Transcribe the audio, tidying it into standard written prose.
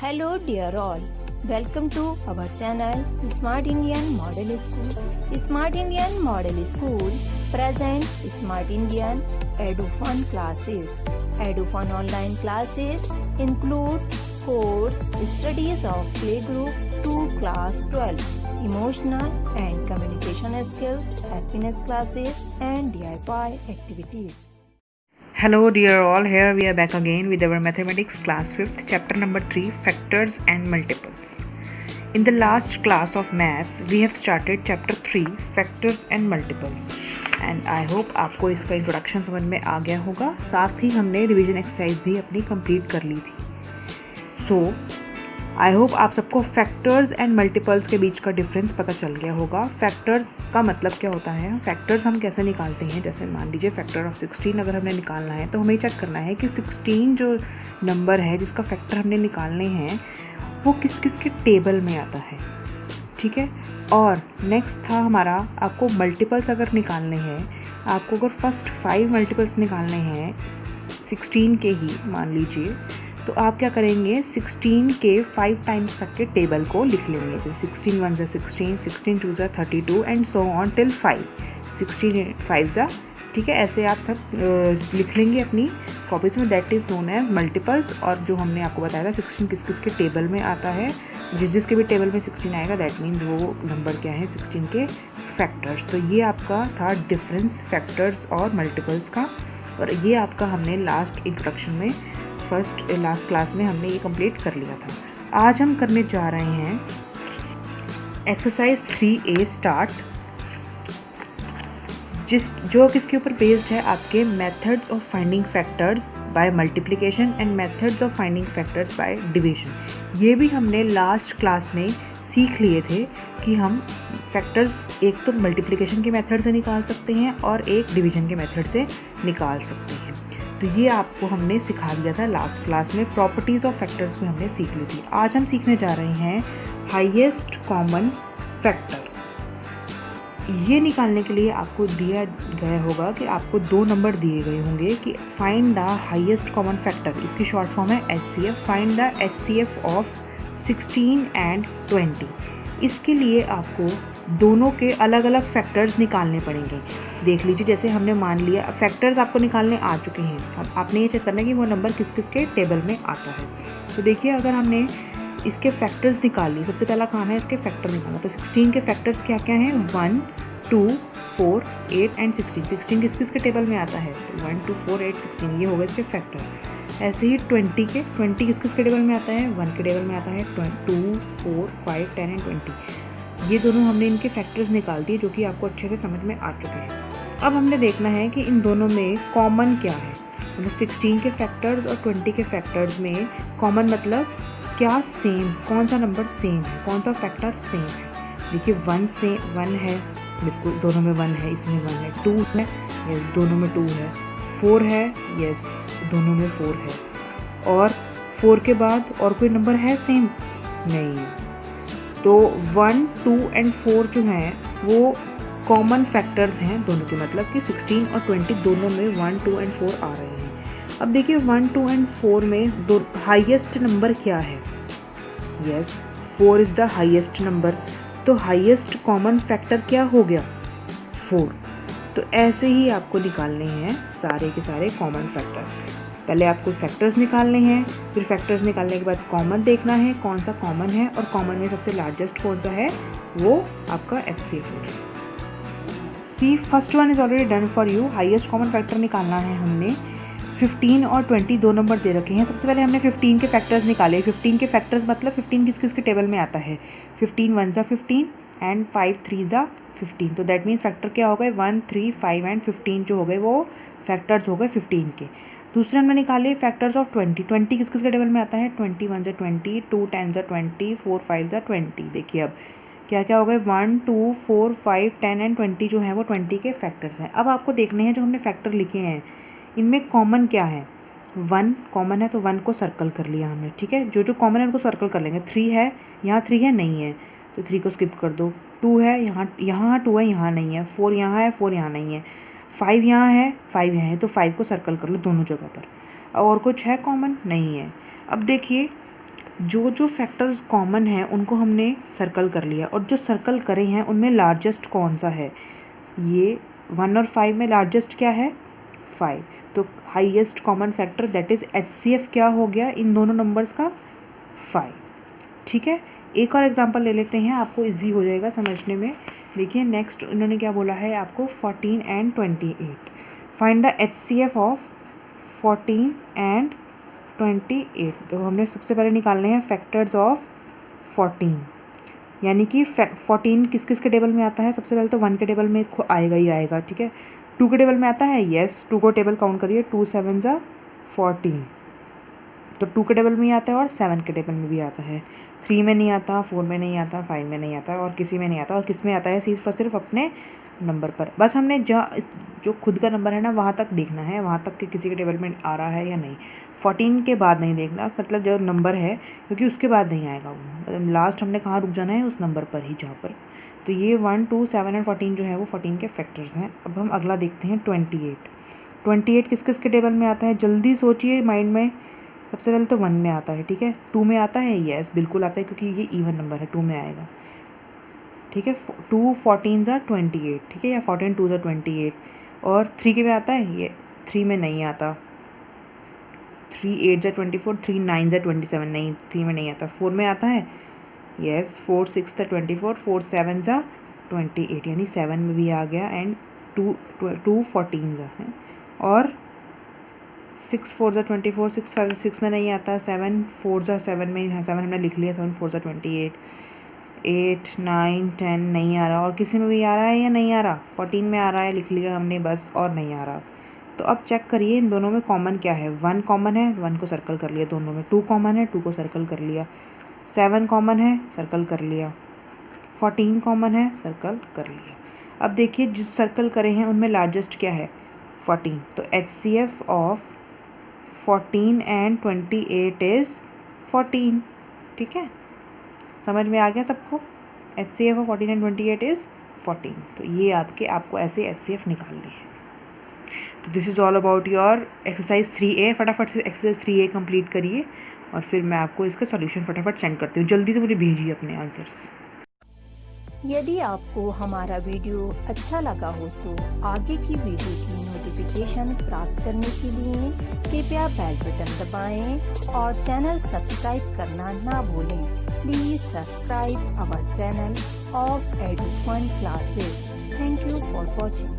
Hello dear all, welcome to our channel Smart Indian Model School. Smart Indian Model School present Smart Indian EduFun classes. EduFun online classes includes course studies of playgroup to class 12, emotional and communication skills, happiness classes and DIY activities. Hello dear all, here we are back again with our mathematics class 5th chapter number 3 factors and multiples. In the last class of maths we have started chapter 3 factors and multiples and I hope आपको इसका introduction समझ में आ गया होगा. साथ ही हमने revision exercise भी अपनी कंप्लीट कर ली थी. सो आई होप आप सबको फैक्टर्स एंड मल्टीपल्स के बीच का डिफरेंस पता चल गया होगा. फैक्टर्स का मतलब क्या होता है, फैक्टर्स हम कैसे निकालते हैं. जैसे मान लीजिए फैक्टर ऑफ 16 अगर हमने निकालना है तो हमें चेक करना है कि 16 जो नंबर है जिसका फैक्टर हमने निकालने हैं वो किस किस के टेबल में आता है. ठीक है. और नेक्स्ट था हमारा, आपको मल्टीपल्स अगर निकालने हैं, आपको अगर फर्स्ट 5 मल्टीपल्स निकालने हैं 16 के ही मान लीजिए, तो आप क्या करेंगे 16 के 5 टाइम्स तक के टेबल को लिख लेंगे. जैसे 16 1 ज़ा 16, 16 2 ज़ा 32 एंड सो ऑन टिल 5, 16 5 ज़ा. ठीक है. ऐसे आप सब लिख लेंगे अपनी कॉपीज़ में. That is known as multiples. और जो हमने आपको बताया था 16 किस किस के टेबल में आता है, जिसके भी टेबल में 16 आएगा दैट मीन्स वो नंबर क्या है 16 के फैक्टर्स. तो ये आपका था डिफरेंस फैक्टर्स और मल्टीपल्स का. और ये आपका हमने लास्ट इंट्रोडक्शन में लास्ट क्लास में हमने ये कंप्लीट कर लिया था. आज हम करने जा रहे हैं एक्सरसाइज 3A स्टार्ट, जो किसके ऊपर बेस्ड है, आपके methods of finding factors bye multiplication and methods of finding factors by division. ये भी हमने लास्ट क्लास में सीख लिए थे कि हम फैक्टर्स एक तो मल्टीप्लिकेशन के मेथड से निकाल सकते हैं और एक डिवीजन के मेथड से निकाल सकते हैं. तो ये आपको हमने सिखा दिया था लास्ट क्लास में. प्रॉपर्टीज़ ऑफ फैक्टर्स में हमने सीख ली थी. आज हम सीखने जा रहे हैं हाईएस्ट कॉमन फैक्टर. ये निकालने के लिए आपको दिया गया होगा कि आपको 2 नंबर दिए गए होंगे कि find the highest common factor. इसकी शॉर्ट फॉर्म है HCF. Find the HCF of 16 and 20. इसके लिए आपको दोनों के अलग अलग फैक्टर्स निकालने पड़ेंगे. देख लीजिए, जैसे हमने मान लिया फैक्टर्स आपको निकालने आ चुके हैं. अब आपने ये चेक करना है कि वो नंबर किस किस के टेबल में आता है. तो देखिए, अगर हमने इसके फैक्टर्स निकाल लिए, सबसे पहला काम है इसके फैक्टर निकालना. तो 16 के फैक्टर्स क्या क्या हैं, 1 2 4 8 एंड 16. 16 किस किस के टेबल में आता है, तो 1 2 4 8 16 ये हो गए इसके फैक्टर. ऐसे ही 20 किस किस के टेबल में आता है, 1 के टेबल में आता है, 2 4 5 10 एंड 20. ये दोनों हमने इनके फैक्टर्स निकाल दिए जो कि आपको अच्छे से समझ में आ चुके हैं. अब हमने देखना है कि इन दोनों में कॉमन क्या है. मतलब 16 के फैक्टर्स और 20 के फैक्टर्स में कॉमन मतलब क्या सेम, कौन सा नंबर सेम है, कौन सा फैक्टर सेम है. देखिए 1 है, बिल्कुल दोनों में 1 है, इसमें 1 है. 2 है, यस दोनों में 2 है. 4 है, यस दोनों में 4 है. और 4 के बाद और कोई नंबर है सेम, नहीं है. तो 1 2 एंड 4 जो हैं वो कॉमन फैक्टर्स हैं दोनों के. मतलब कि 16 और 20 दोनों में 1 2 एंड 4 आ रहे हैं. अब देखिए 1 2 एंड 4 में दो हाईएस्ट नंबर क्या है, yes 4 is the highest number. तो हाईएस्ट कॉमन फैक्टर क्या हो गया, 4. तो ऐसे ही आपको निकालने हैं सारे के सारे कॉमन फैक्टर. पहले आपको फैक्टर्स निकालने हैं, फिर फैक्टर्स निकालने के बाद कॉमन देखना है कौन सा कॉमन है, और कॉमन में सबसे लार्जेस्ट कौन सा है वो आपका HCF हो गया. See first one is already done for you. Highest common factor निकालना है हमने. 15 और 20 दो नंबर दे रखे हैं. सबसे पहले हमने 15 के फैक्टर्स निकाले. 15 के फैक्टर्स मतलब 15 किस किस के टेबल में आता है, 15 1 ज़ा 15 एंड 5 3 ज़ा 15. तो दैट मीन्स फैक्टर क्या हो गए 1 3 5 एंड 15 जो हो गए वो फैक्टर्स हो गए 15 के. दूसरे हमने निकाले फैक्टर्स ऑफ 20. 20 किस किस के टेबल में आता है, 20 1 ज़ा 20, 2 10 ज़ा 20, 4 5 ज़ा 20. देखिए अब क्या क्या हो गए, 1 2 4 5 10 एंड 20 जो है वो 20 के फैक्टर्स हैं. अब आपको देखने हैं जो हमने फैक्टर लिखे हैं इनमें कॉमन क्या है. 1 कॉमन है तो 1 को सर्कल कर लिया हमने. ठीक है, जो जो कॉमन है उनको सर्कल कर लेंगे. 3 है, यहाँ 3 है नहीं है तो 3 को स्किप कर दो. 2 है, यहाँ 2 है, यहाँ नहीं है. 4 यहाँ है, 4 यहाँ नहीं है. 5 यहाँ है, 5 यहाँ है, तो 5 को सर्कल कर लो दोनों जगह पर. और कुछ है कॉमन, नहीं है. अब देखिए जो जो फैक्टर्स कॉमन हैं उनको हमने सर्कल कर लिया, और जो सर्कल करे हैं उनमें लार्जेस्ट कौन सा है, ये 1 और 5 में लार्जेस्ट क्या है 5, तो highest common factor that is HCF क्या हो गया इन दोनों नंबर्स का 5। ठीक है, एक और एग्जांपल ले लेते हैं, आपको इजी हो जाएगा समझने में। देखिए नेक्स्ट उन्होंने क्या बोला है आपको 14 and 28, find the HCF of 14 and 28। तो हमने सबसे पहले निकालने हैं फैक्टर्स ऑफ 14, यानी कि 14 किस किस के टेबल में आता है, सबसे पहले तो 1 के टेबल में आएगा ही आएगा। ठीक है, 2 के टेबल में आता है, यस 2 को टेबल काउंट करिए, 2 7 ज़ा 14, तो 2 के टेबल में ही आता है और 7 के टेबल में भी आता है। 3 में नहीं आता, 4 में नहीं आता, 5 में नहीं आता और किसी में नहीं आता, और किस में आता है सिर्फ और सिर्फ अपने नंबर पर। बस हमने जो खुद का नंबर है ना वहाँ तक देखना है, वहाँ तक कि किसी के टेबल में आ रहा है या नहीं। 14 के बाद नहीं देखना, मतलब जो नंबर है क्योंकि उसके बाद नहीं आएगा वो, मतलब लास्ट हमने कहाँ रुक जाना है उस नंबर पर ही जहाँ पर। तो ये 1 2 7 एंड 14 जो है वो 14 के फैक्टर्स हैं। अब हम अगला देखते हैं 28। 28 किस किस के टेबल में आता है, जल्दी सोचिए माइंड में। सबसे पहले तो 1 में आता है, ठीक है, 2 में आता है, यस बिल्कुल आता है क्योंकि ये इवन नंबर है, 2 में आएगा। ठीक है, 2 14 ज़ा 28, ठीक है, या 14 2 ज़ा 28। और 3 के में आता है, ये 3 में नहीं आता। 3 8 ज़ा 24, 3 9 ज़ा 27, नहीं 3 में नहीं आता। 4 में आता है, यस 4 6 ज़ा 24, 4 7 ज़ा 28, यानी 7 में भी आ गया। एंड 2 14 ज़ा है, और 6 4 ज़ा 24, 6 में नहीं आता। 7 4 ज़ा 7 में, 7 हमने लिख लिया, 7 4 ज़ा 28। 8 9 10 नहीं आ रहा, और किसी में भी आ रहा है या नहीं आ रहा, 14 में आ रहा है, लिख लिया हमने बस, और नहीं आ रहा। तो अब चेक करिए इन दोनों में कॉमन क्या है। 1 कॉमन है, 1 को सर्कल कर लिया दोनों में। 2 कॉमन है, 2 को सर्कल कर लिया। 7 कॉमन है, सर्कल कर लिया। 14 कॉमन है, सर्कल कर लिया। अब देखिए जो सर्कल करे हैं उनमें लार्जेस्ट क्या है 14, तो HCF ऑफ 14 एंड 28 इज़ 14। ठीक है, समझ में आ गया सबको। HCF of 14 and 28 is 14। तो ये आपको ऐसे HCF निकालनी है। तो this is all about your exercise 3A। फटाफट से एक्सरसाइज 3A कंप्लीट करिए, और फिर मैं आपको इसका सॉल्यूशन फटाफट सेंड करती हूँ। जल्दी से मुझे भेजिए अपने आंसर्स। यदि आपको हमारा वीडियो अच्छा लगा हो तो आगे की वीडियो की नोटिफिकेशन प्राप्त करने के लिए कृपया बेल बटन दबाएं और चैनल सब्सक्राइब करना ना भूलें। Please subscribe our channel of Edufun classes. Thank you for watching.